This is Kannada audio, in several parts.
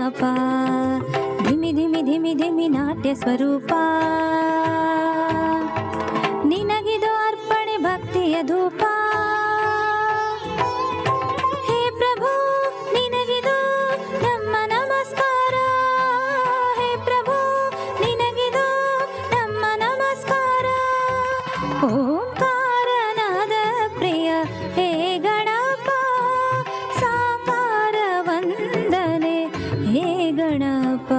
ಗಣಪ ಧಿಮಿ ಧಿಮಿ ಧಿಮಿ ಧಿಮಿ ನಾಟ್ಯ ಸ್ವರೂಪ ನಿನಗಿದು ಅರ್ಪಣೆ ಭಕ್ತಿಯ ಧೂಪ ಹೇ ಪ್ರಭು ನಿನಗಿದು ನಮ್ಮ ನಮಸ್ಕಾರ ಹೇ ಪ್ರಭು ನಿನಗಿದು ನಮ್ಮ ನಮಸ್ಕಾರ ಓಂಕಾರನಾದ ಪ್ರಿಯ ಹೇ ಗಣಪ ಸಾಕಾರ ವಂದನೆ ಹೇ ಗಣಪ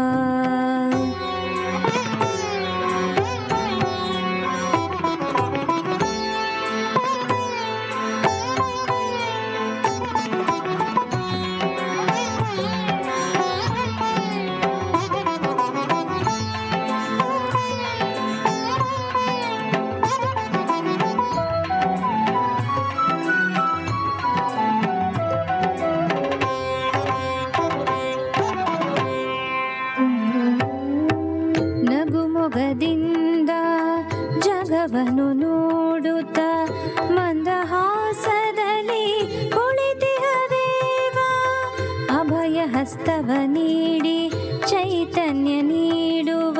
ನಗುಮೊಗದಿಂದ ಜಗವನ್ನು ನೋಡುತ್ತ ಮಂದಹಾಸದಲ್ಲಿ ಕುಳಿತಿಹ ದೇವ ಅಭಯ ಹಸ್ತವ ನೀಡಿ ಚೈತನ್ಯ ನೀಡುವ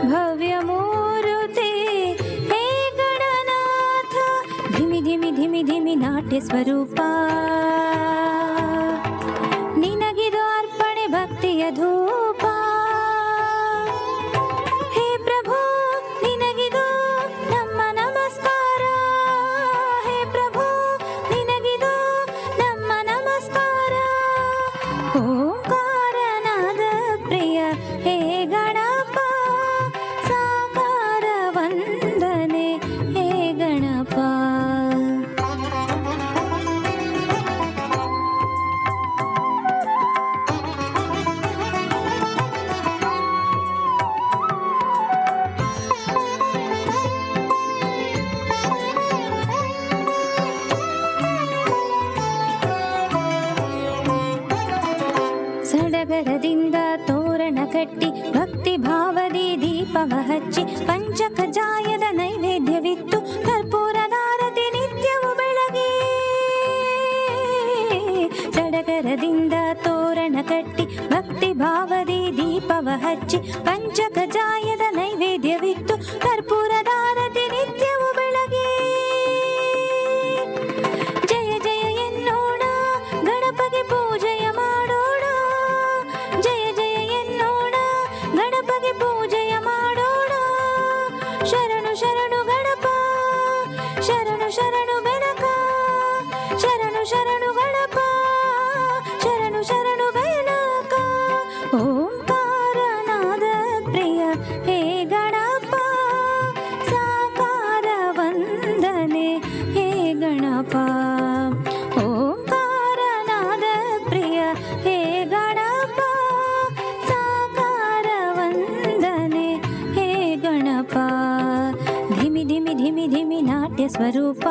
ಭವ್ಯ ಮೂರುತಿ ಹೇ ಗಣನಾಥ ಧಿಮಿ ಧಿಮಿ ಧಿಮಿ ಧಿಮಿ ನಾಟ್ಯ ಸ್ವರೂಪ ನಿನಗಿದು ಅರ್ಪಣೆ ಭಕ್ತಿಯ ಧೂಪ ಹೇ ಪ್ರಭು ನಿನಗಿದು ನಮ್ಮ ನಮಸ್ಕಾರ ಹೇ ಪ್ರಭು ನಿನಗಿದು ನಮ್ಮ ನಮಸ್ಕಾರ ಓಂಕಾರನಾದ ಪ್ರಿಯ ಹೇ ಗಣಪ ಸಾಕಾರ ವಂದನೆ ಹೇ ಗಣಪ ಸಡಗರದಿಂದ ತೋರಣ ಕಟ್ಟಿ ಭಕ್ತಿ ಭಾವದಿ ದೀಪವ ಹಚ್ಚಿ ಪಂಚಕಜಾಯದ ನೈವೇದ್ಯವಿತ್ತು ಕರ್ಪೂರದಾರತಿ ನಿತ್ಯವು ಬೆಳಗಿ ಸಡಗರದಿಂದ ತೋರಣ ಕಟ್ಟಿ ಭಕ್ತಿ ಭಾವದಿ ದೀಪವ ಹಚ್ಚಿ ಪಂಚಕಜಾಯದ ನೈವೇದ್ಯವಿತ್ತು ಕರ್ಪೂರದಾರತಿ ನಿತ್ಯವು ಬೆಳಗಿ ಜಯ ಜಯ ಎನ್ನೋಣ ಗಣಪಗೆ ಪೂಜೆಯ ಮಾಡೋಣ ಜಯ ಜಯ ಎನ್ನೋಣ ಗಣಪಗೆ ಪೂಜೆಯ ಮಾಡೋಣ ಶರಣು ಶರಣು ಗಣಪ ಶರಣು ಶರಣು ಬೆನಕ ಶರಣು ಶರಣು ಗಣಪ ಶರಣು ಶರಣು ಬೆನಕ ಓಂಕಾರನಾದ ಪ್ರಿಯ ಹೇ ಗಣಪ ಸಾಕಾರ ವಂದನೆ ಹೇ ಗಣಪ ಓಂಕಾರನಾದ ಪ್ರಿಯ ಹೇ ಗಣಪ ಸಾಕಾರ ವಂದನೆ ಹೇ ಗಣಪ ಧಿಮಿ ಧಿಮಿ ಧಿಮಿ ಧಿಮಿ ನಾಟ್ಯ ಸ್ವರೂಪ